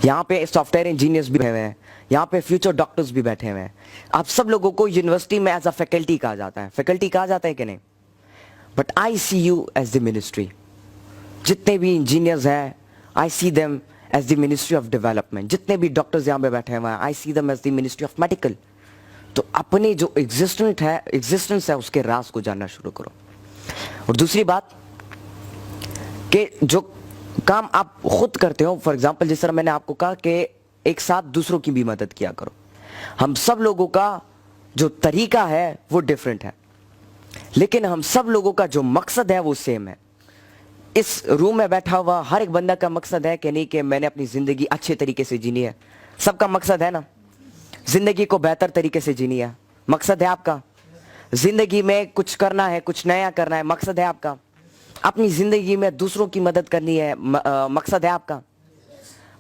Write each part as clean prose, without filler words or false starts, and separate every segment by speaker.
Speaker 1: यहाँ पे software engineers भी बैठे हुए हैं, यहाँ पे फ्यूचर डॉक्टर्स भी बैठे हुए हैं। आप सब लोगों को यूनिवर्सिटी में एज अ फैकल्टी कहा जाता है, फैकल्टी कहा जाता है कि नहीं? But I see you as the ministry. जितने भी इंजीनियर्स हैं, I see them as the ministry of development. जितने भी डॉक्टर्स यहाँ पे बैठे हुए हैं, I see them as the ministry of medical. तो अपने जो एग्जिस्टेंस है उसके राज को जानना शुरू करो। और दूसरी बात कि जो काम आप खुद करते हो, फॉर एग्जांपल जिस तरह मैंने आपको कहा कि एक साथ दूसरों की भी मदद किया करो। हम सब लोगों का जो तरीका है वो डिफरेंट है, लेकिन हम सब लोगों का जो मकसद है वो सेम है। इस रूम में बैठा हुआ हर एक बंदा का मकसद है कि नहीं कि मैंने अपनी जिंदगी अच्छे तरीके से जीनी है। सबका मकसद है ना, जिंदगी को बेहतर तरीके से जीनी है। मकसद है आपका जिंदगी में कुछ करना है, कुछ नया करना है। मकसद है आपका अपनी जिंदगी में दूसरों की मदद करनी है। मकसद है आपका।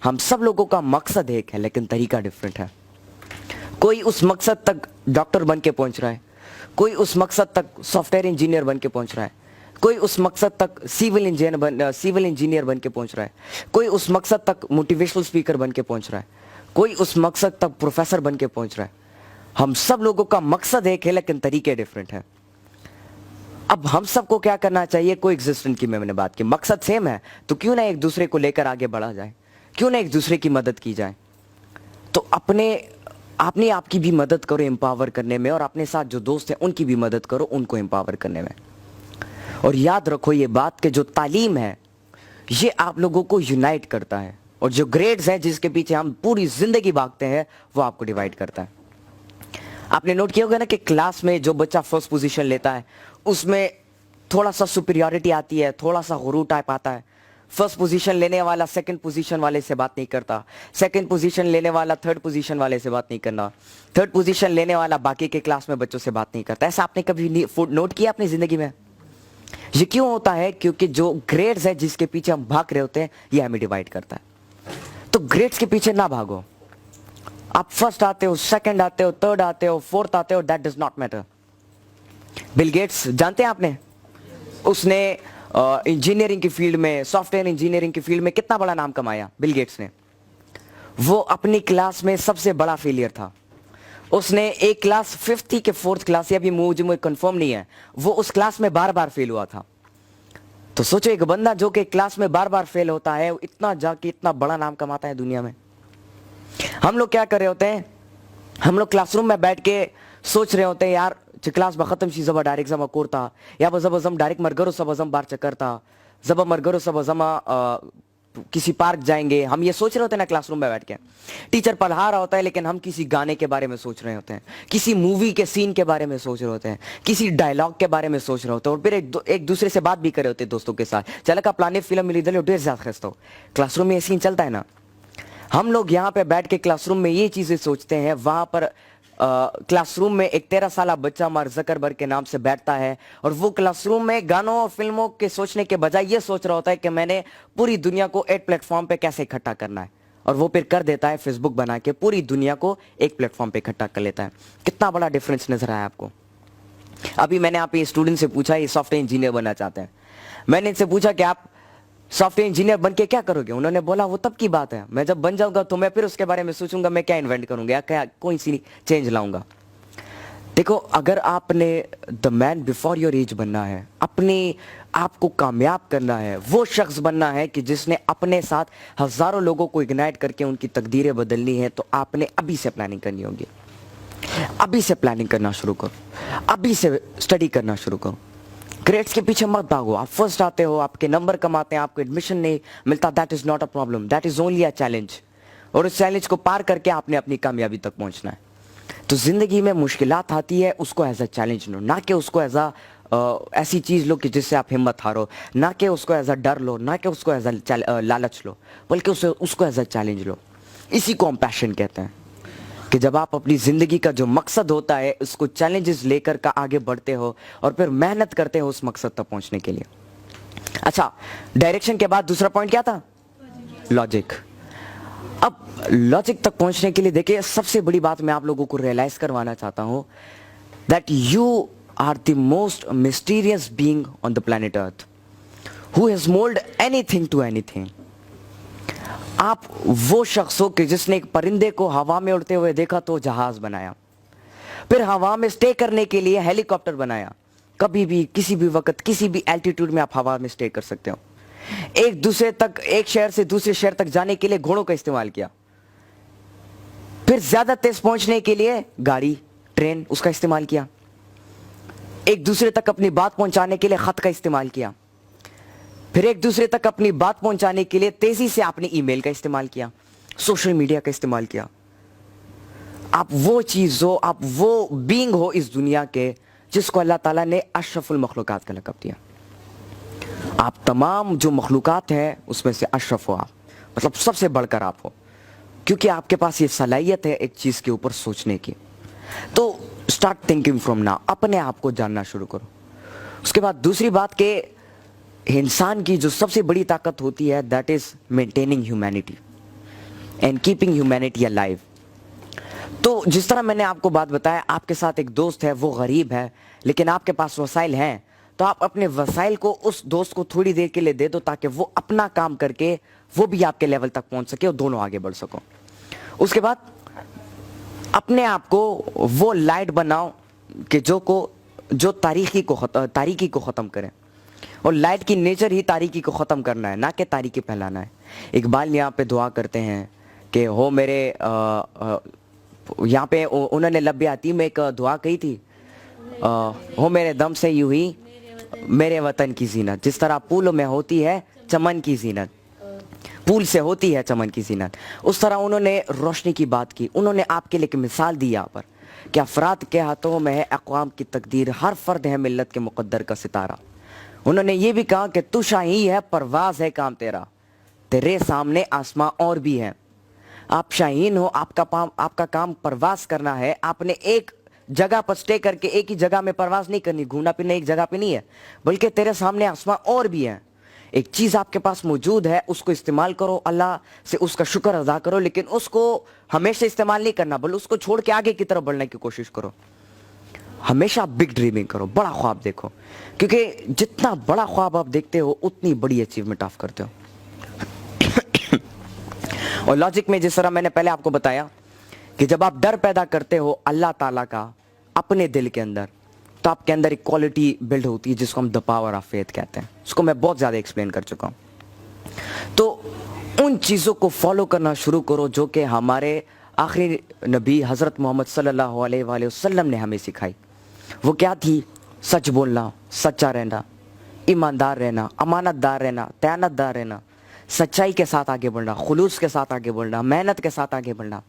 Speaker 1: हम सब लोगों का मकसद एक है, लेकिन तरीका डिफरेंट है। कोई उस मकसद तक डॉक्टर बन के पहुंच रहा है, कोई उस मकसद तक सॉफ्टवेयर इंजीनियर बन के पहुंच रहा है, कोई उस मकसद तक सिविल इंजीनियर बन के पहुंच रहा है, कोई उस मकसद तक मोटिवेशनल स्पीकर बन के पहुंच रहा है, कोई उस मकसद तक प्रोफेसर बन के पहुंच रहा है। हम सब लोगों का मकसद एक है, लेकिन तरीके डिफरेंट है। अब हम सबको क्या करना चाहिए? कोई एग्जिस्टेंस की मैंने बात की, मकसद सेम है तो क्यों ना एक दूसरे को लेकर आगे बढ़ा जाए, क्यों ना एक दूसरे की मदद की जाए। तो अपने आपकी भी मदद करो एम्पावर करने में, और अपने साथ जो दोस्त हैं उनकी भी मदद करो उनको एम्पावर करने में। और याद रखो ये बात कि जो तालीम है ये आप लोगों को यूनाइट करता है, और जो ग्रेड्स हैं जिसके पीछे हम पूरी जिंदगी भागते हैं वो आपको डिवाइड करता है। आपने नोट किया होगा ना कि क्लास में जो बच्चा फर्स्ट पोजीशन लेता है उसमें थोड़ा सा सुपीरियरिटी आती है, थोड़ा सा गुरूर टाइप आता है। फर्स्ट पोजीशन लेने वाला सेकंड पोजीशन वाले से बात नहीं करता, सेकंड पोजीशन लेने वाला थर्ड पोजीशन वाले से बात नहीं करना, थर्ड पोजीशन लेने वाला बाकी के क्लास में बच्चों से बात नहीं करता। ऐसा आपने कभी नोट किया अपनी जिंदगी में? ये क्यों होता है? क्योंकि जो ग्रेड्स है जिसके पीछे हम भाग रहे होते हैं ये हमें डिवाइड करता है। तो ग्रेड्स के पीछे ना भागो। आप फर्स्ट आते हो, सेकंड आते हो, थर्ड आते हो, फोर्थ आते हो, that does not matter. Bill Gates जानते हैं आपने? उसने इंजीनियरिंग की फील्ड में, सॉफ्टवेयर इंजीनियरिंग की फील्ड में कितना बड़ा नाम कमाया बिल गेट्स ने। वो अपनी क्लास में सबसे बड़ा फेलियर था। उसने एक क्लास फिफ्थ थी कि फोर्थ क्लास, या भी मुझे कंफर्म नहीं है, वो उस क्लास में बार बार फेल हुआ था। तो सोचो एक बंदा जो कि क्लास में बार बार फेल होता है, इतना जाके इतना बड़ा नाम कमाता है दुनिया में। हम लोग क्या कर रहे होते हैं? हम लोग क्लासरूम में बैठ के सोच रहे होते हैं यार क्लास में खत्म चीज डायरेक्ट जमा कोरता, या जब डायरेक्ट मरगरो सब बार चकरता, जब मरगरो सब किसी पार्क जाएंगे। हम ये सोच रहे होते हैं ना क्लासरूम में बैठ के। टीचर पढ़ा रहा होता है लेकिन हम किसी गाने के बारे में सोच रहे होते हैं, किसी मूवी के सीन के बारे में सोच रहे होते हैं, किसी डायलॉग के बारे में सोच रहे होते हैं, और फिर एक दूसरे से बात भी कर रहे होते हैं दोस्तों के साथ। चल का प्लान फिल्म मिली दल ढेर ज्यादा खस्ता हो। क्लासरूम में ये सीन चलता है ना। हम लोग यहाँ पे बैठ के क्लासरूम में ये चीजें सोचते हैं, वहां पर क्लासरूम में एक 13 साल बच्चा मार्क जकरबर्ग के नाम से बैठता है, और वो क्लासरूम में गानों और फिल्मों के सोचने के बजाय ये सोच रहा होता है कि मैंने पूरी दुनिया को एक प्लेटफॉर्म पे कैसे इकट्ठा करना है, और वो फिर कर देता है फेसबुक बना के पूरी दुनिया को एक प्लेटफॉर्म पे इकट्ठा कर लेता है। कितना बड़ा डिफरेंस नजर आया आपको? अभी मैंने आप ये स्टूडेंट से पूछा ये सॉफ्टवेयर इंजीनियर बनना चाहते हैं, मैंने इनसे पूछा कि आप सॉफ्टवेयर इंजीनियर बन के क्या करोगे? उन्होंने बोला वो तब की बात है, मैं जब बन जाऊंगा तो मैं फिर उसके बारे में सोचूंगा मैं क्या इन्वेंट करूंगा, क्या कोई सी चेंज लाऊंगा। देखो, अगर आपने the man before your age बनना है, अपने आप को कामयाब करना है, वो शख्स बनना है कि जिसने अपने साथ हजारों लोगों को इग्नाइट करके उनकी तकदीरें बदलनी है, तो आपने अभी से प्लानिंग करनी होगी। अभी से प्लानिंग करना शुरू करो, अभी से स्टडी करना शुरू करो। ग्रेड्स के पीछे मत भागो। आप फर्स्ट आते हो, आपके नंबर कम आते हैं, आपको एडमिशन नहीं मिलता, that is not a problem, that is only a challenge. और उस चैलेंज को पार करके आपने अपनी कामयाबी तक पहुंचना है। तो जिंदगी में मुश्किलात आती है, उसको एज अ चैलेंज लो, ना कि उसको एज अ ऐसी चीज लो कि जिससे आप हिम्मत हारो, ना कि उसको एज अ डर लो, ना कि उसको एज अ लालच लो, बल्कि उसको एज अ चैलेंज लो। इसी को हम पैशन कहते हैं, कि जब आप अपनी जिंदगी का जो मकसद होता है उसको चैलेंजेस लेकर का आगे बढ़ते हो और फिर मेहनत करते हो उस मकसद तक पहुंचने के लिए। अच्छा, डायरेक्शन के बाद दूसरा पॉइंट क्या था? लॉजिक। अब लॉजिक तक पहुंचने के लिए देखिए, सबसे बड़ी बात मैं आप लोगों को रियलाइज करवाना चाहता हूं that you are the most mysterious being on the planet Earth who has mould anything to anything. آپ وہ شخص ہو کہ جس نے ایک پرندے کو ہوا میں اڑتے ہوئے دیکھا تو جہاز بنایا, پھر ہوا میں سٹے کرنے کے لیے ہیلی کاپٹر بنایا. کبھی بھی کسی بھی وقت کسی بھی الٹیٹیوڈ میں آپ ہوا میں سٹے کر سکتے ہو. ایک شہر سے دوسرے شہر تک جانے کے لیے گھوڑوں کا استعمال کیا. پھر زیادہ تیز پہنچنے کے لیے گاڑی, ٹرین, اس کا استعمال کیا. ایک دوسرے تک اپنی بات پہنچانے کے لیے خط کا استعمال کیا. پھر ایک دوسرے تک اپنی بات پہنچانے کے لیے تیزی سے آپ نے ای میل کا استعمال کیا, سوشل میڈیا کا استعمال کیا. آپ وہ چیز ہو, آپ وہ بینگ ہو اس دنیا کے جس کو اللہ تعالیٰ نے اشرف المخلوقات کا لقب دیا. آپ تمام جو مخلوقات ہیں اس میں سے اشرف ہو آپ, مطلب سب سے بڑھ کر آپ ہو, کیونکہ آپ کے پاس یہ صلاحیت ہے ایک چیز کے اوپر سوچنے کی. تو اسٹارٹ تھنکنگ فرام ناؤ, اپنے آپ کو جاننا شروع کرو. اس کے بعد دوسری بات کہ انسان کی جو سب سے بڑی طاقت ہوتی ہے that is maintaining humanity and keeping humanity alive. تو جس طرح میں نے آپ کو بات بتایا, آپ کے ساتھ ایک دوست ہے, وہ غریب ہے لیکن آپ کے پاس وسائل ہیں, تو آپ اپنے وسائل کو اس دوست کو تھوڑی دیر کے لیے دے دو تاکہ وہ اپنا کام کر کے وہ بھی آپ کے لیول تک پہنچ سکے اور دونوں آگے بڑھ سکو. اس کے بعد اپنے آپ کو وہ لائٹ بناؤ کہ جو تاریکی کو ختم کرے, اور لائٹ کی نیچر ہی تاریکی کو ختم کرنا ہے, نہ کہ تاریکی پھیلانا ہے. اقبال یہاں پہ دعا کرتے ہیں کہ ہو میرے یہاں پہ انہوں نے لب آتی میں ایک دعا کہی تھی, ہو میرے دم سے یوں ہی میرے وطن کی زینت, جس طرح پھولوں میں ہوتی ہے چمن کی زینت, پھول سے ہوتی ہے چمن کی زینت, اس طرح انہوں نے روشنی کی بات کی. انہوں نے آپ کے لیے ایک مثال دی یہاں پر کہ افراد کے ہاتھوں میں ہے اقوام کی تقدیر, ہر فرد ہے ملت کے مقدر کا ستارہ. انہوں نے یہ بھی کہا کہ تو شاہی ہے پرواز ہے کام تیرا, تیرے سامنے آسماں اور بھی ہے. آپ شاہین ہو, آپ کا کام پرواز کرنا ہے. آپ نے ایک جگہ پر سٹے کر کے ایک ہی جگہ میں پرواز نہیں کرنی, گھومنا پھرنا ایک جگہ پہ نہیں ہے, بلکہ تیرے سامنے آسماں اور بھی ہیں. ایک چیز آپ کے پاس موجود ہے, اس کو استعمال کرو, اللہ سے اس کا شکر ادا کرو, لیکن اس کو ہمیشہ استعمال نہیں کرنا, بلکہ اس کو چھوڑ کے آگے کی طرف بڑھنے کی کوشش کرو. ہمیشہ بگ ڈریمنگ کرو, بڑا خواب دیکھو, کیونکہ جتنا بڑا خواب آپ دیکھتے ہو اتنی بڑی اچیومنٹ آپ کرتے ہو. اور لاجک میں جس طرح میں نے پہلے آپ کو بتایا کہ جب آپ ڈر پیدا کرتے ہو اللہ تعالیٰ کا اپنے دل کے اندر, تو آپ کے اندر ایک کوالٹی بلڈ ہوتی ہے جس کو ہم دا پاور آف فیتھ کہتے ہیں. اس کو میں بہت زیادہ ایکسپلین کر چکا ہوں. تو ان چیزوں کو فالو کرنا شروع کرو جو کہ ہمارے آخری نبی حضرت محمد صلی اللہ علیہ وآلہ وسلم نے ہمیں سکھائی. وہ کیا تھی؟ سچ بولنا, سچا رہنا, ایماندار رہنا, امانت دار رہنا, دیانت دار رہنا, سچائی کے ساتھ آگے بڑھنا, خلوص کے ساتھ آگے بڑھنا, محنت کے ساتھ آگے بڑھنا.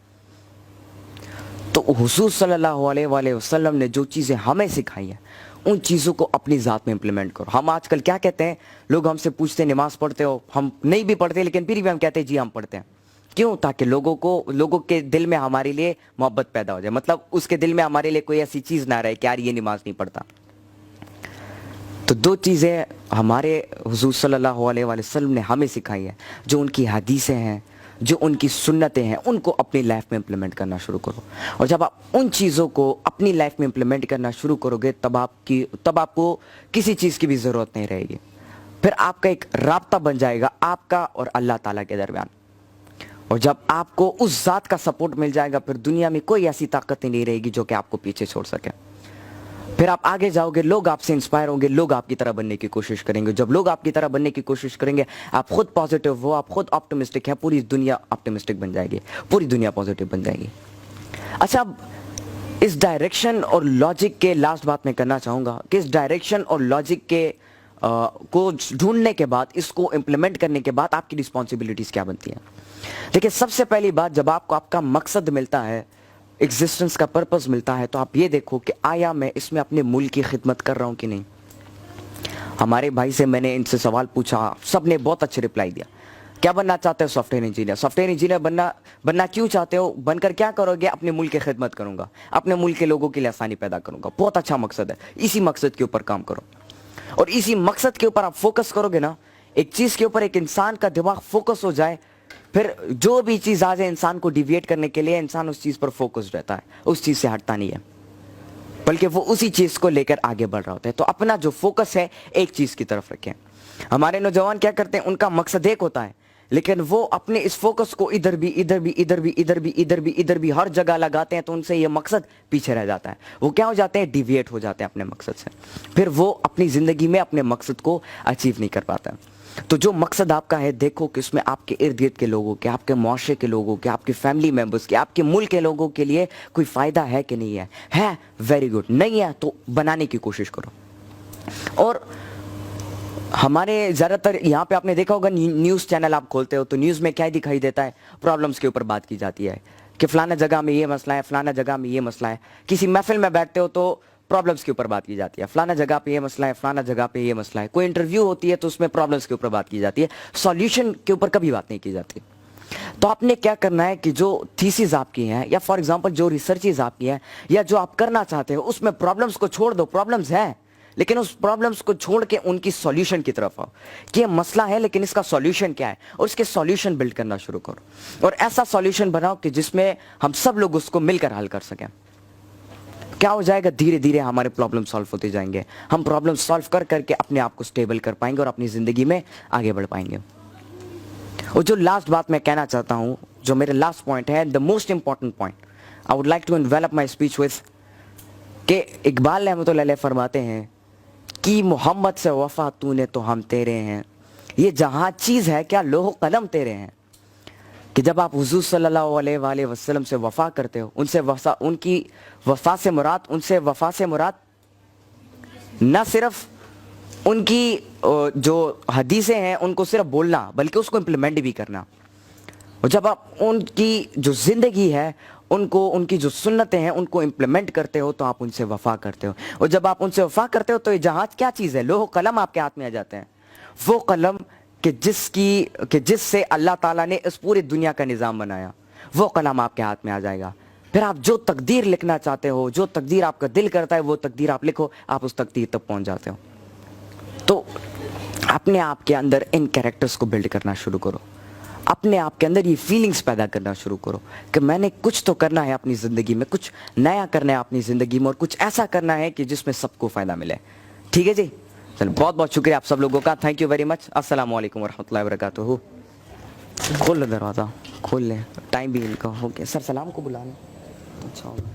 Speaker 1: تو حضور صلی اللہ علیہ وآلہ وسلم نے جو چیزیں ہمیں سکھائی ہیں ان چیزوں کو اپنی ذات میں امپلیمنٹ کرو. ہم آج کل کیا کہتے ہیں, لوگ ہم سے پوچھتے ہیں نماز پڑھتے ہو, ہم نہیں بھی پڑھتے لیکن پھر بھی ہم کہتے ہیں جی ہم پڑھتے ہیں. کیوں؟ تاکہ لوگوں کے دل میں ہمارے لیے محبت پیدا ہو جائے, مطلب اس کے دل میں ہمارے لیے کوئی ایسی چیز نہ رہے کہ یار یہ نماز نہیں پڑھتا. تو دو چیزیں ہمارے حضور صلی اللہ علیہ وآلہ وسلم نے ہمیں سکھائی ہیں, جو ان کی حدیثیں ہیں, جو ان کی سنتیں ہیں, ان کو اپنی لائف میں امپلیمنٹ کرنا شروع کرو. اور جب آپ ان چیزوں کو اپنی لائف میں امپلیمنٹ کرنا شروع کرو گے تب آپ کو کسی چیز کی بھی ضرورت نہیں رہے گی. پھر آپ کا ایک رابطہ بن جائے گا آپ کا اور اللہ تعالیٰ کے درمیان, اور جب آپ کو اس ذات کا سپورٹ مل جائے گا پھر دنیا میں کوئی ایسی طاقت ہی نہیں رہے گی جو کہ آپ کو پیچھے چھوڑ سکے. پھر آپ آگے جاؤ گے, لوگ آپ سے انسپائر ہوں گے, لوگ آپ کی طرح بننے کی کوشش کریں گے. جب لوگ آپ کی طرح بننے کی کوشش کریں گے آپ خود پازیٹیو ہو, آپ خود آپٹمسٹک ہے, پوری دنیا آپٹمسٹک بن جائے گی, پوری دنیا پازیٹیو بن جائے گی. اچھا, اب اس ڈائریکشن اور لاجک کے لاسٹ بات میں کرنا چاہوں گا کہ اس ڈائریکشن اور لاجک کے کو ڈھونڈنے کے بعد, اس کو امپلیمنٹ کرنے کے بعد آپ کی رسپانسبلٹیز کیا بنتی ہیں. دیکھیں, سب سے پہلی بات, جب آپ کو آپ کا مقصد ملتا ہے, ایگزسٹنس کا پرپس ملتا ہے, تو آپ یہ دیکھو کہ آیا میں اس میں اپنے ملک کی خدمت کر رہا ہوں کہ نہیں. ہمارے بھائی سے میں نے ان سے سوال پوچھا, سب نے بہت اچھے رپلائی دیا. کیا بننا چاہتے ہو؟ Software engineer. Software engineer بننا کیوں چاہتے ہو؟ بن کر کیا کرو گے؟ اپنے ملک کی خدمت کروں گا, اپنے ملک کے لوگوں کے لیے آسانی پیدا کروں گا. بہت اچھا مقصد ہے, اسی مقصد کے اوپر کام کرو. اور اسی مقصد کے اوپر آپ فوکس کرو گے نا, ایک چیز کے اوپر ایک انسان کا دماغ فوکس ہو جائے, پھر جو بھی چیز آ جائے انسان کو ڈیویٹ کرنے کے لیے, انسان اس چیز پر فوکس رہتا ہے, اس چیز سے ہٹتا نہیں ہے, بلکہ وہ اسی چیز کو لے کر آگے بڑھ رہا ہوتا ہے. تو اپنا جو فوکس ہے ایک چیز کی طرف رکھیں. ہمارے نوجوان کیا کرتے ہیں, ان کا مقصد ایک ہوتا ہے लेकिन वो अपने इस फोकस को इधर भी इधर भी इधर भी इधर भी इधर भी इधर भी हर जगह लगाते हैं, तो उनसे ये मकसद पीछे रह जाता है। वो क्या हो जाते हैं, डिविएट हो जाते हैं अपने मकसद से, फिर वो अपनी जिंदगी में अपने मकसद को अचीव नहीं कर पाता है। तो जो मकसद आपका है, देखो कि उसमें आपके इर्द गिर्द के लोगों के, आपके मुआशरे के लोगों के, आपके फैमिली मेंबर्स के, आपके मुल्क के लोगों के लिए कोई फायदा है कि नहीं है वेरी गुड, नहीं है तो बनाने की कोशिश करो। और हमारे ज़्यादातर यहाँ पे आपने देखा होगा, न्यूज़ चैनल आप खोलते हो तो न्यूज़ में क्या दिखाई देता है, प्रॉब्लम्स के ऊपर बात की जाती है कि फलाना जगह में ये मसला है, फलाना जगह में ये मसला है। किसी महफिल में बैठते हो तो प्रॉब्लम्स के ऊपर बात की जाती है, फलाना जगह पे ये मसला है, फलाना जगह पे ये मसला है। कोई इंटरव्यू होती है तो उसमें प्रॉब्लम्स के ऊपर बात की जाती है, सॉल्यूशन के ऊपर कभी बात नहीं की जाती। तो आपने क्या करना है कि जो थीसिस आपकी हैं, या फॉर एग्जांपल जो रिसर्चेज आपकी हैं, या जो आप करना चाहते हो, उसमें प्रॉब्लम्स को छोड़ दो। प्रॉब्लम्स हैं लेकिन उस प्रॉब्लम्स को छोड़ के उनकी सॉल्यूशन की तरफ आओ कि ये मसला है लेकिन इसका सॉल्यूशन क्या है, और इसके सॉल्यूशन बिल्ड करना शुरू करो। और ऐसा सॉल्यूशन बनाओ कि जिसमें हम सब लोग उसको मिलकर हल कर सकें। क्या हो जाएगा, धीरे धीरे हमारे प्रॉब्लम सॉल्व होते जाएंगे, हम प्रॉब्लम सॉल्व कर करके अपने आप को स्टेबल कर पाएंगे और अपनी जिंदगी में आगे बढ़ पाएंगे। और जो लास्ट बात मैं कहना चाहता हूं, जो मेरे लास्ट पॉइंट है, the most important point, I would like to envelop my speech with कि इकबाल रहमतुल्लाह अलैह फरमाते हैं कि मोहम्मद से वफा तूने तो हम तेरे हैं, ये जहां चीज है क्या लोह कलम तेरे हैं। कि जब आप हुजूर सल्लल्लाहु अलैहि वसल्लम से वफा करते हो, उनसे उनकी वफा से मुराद, उनसे वफा से मुराद न सिर्फ उनकी जो हदीसें हैं उनको सिर्फ बोलना, बल्कि उसको इम्प्लीमेंट भी करना। और जब आप उनकी जो जिंदगी है, उनको, उनकी जो सुन्नतें हैं उनको इम्प्लीमेंट करते हो, तो आप उनसे वफा करते हो। और जब आप उनसे वफा करते हो तो ये जहाज क्या चीज़ है, लोह कलम आपके हाथ में आ जाते हैं। वो कलम कि जिससे अल्लाह ताला ने इस पूरी दुनिया का निज़ाम बनाया, वो कलम आपके हाथ में आ जाएगा। फिर आप जो तकदीर लिखना चाहते हो, जो तकदीर आपका दिल करता है, वो तकदीर आप लिखो, आप उस तकदीर तक पहुंच जाते हो। तो अपने आप के अंदर इन कैरेक्टर्स को बिल्ड करना शुरू करो, अपने आप के अंदर ये फीलिंग्स पैदा करना शुरू करो कि मैंने कुछ तो करना है अपनी ज़िंदगी में, कुछ नया करना है अपनी ज़िंदगी में, और कुछ ऐसा करना है कि जिसमें सबको फ़ायदा मिले। ठीक है जी, चलो बहुत बहुत शुक्रिया आप सब लोगों का, थैंक यू वेरी मच। अस्सलाम वालेकुम वरहमतुल्लाहि वबरकातुहू। खोल लो दरवाज़ा, खोल लें, टाइम भी इनका हो गया। सर सलाम को बुला लें। अच्छा होगा।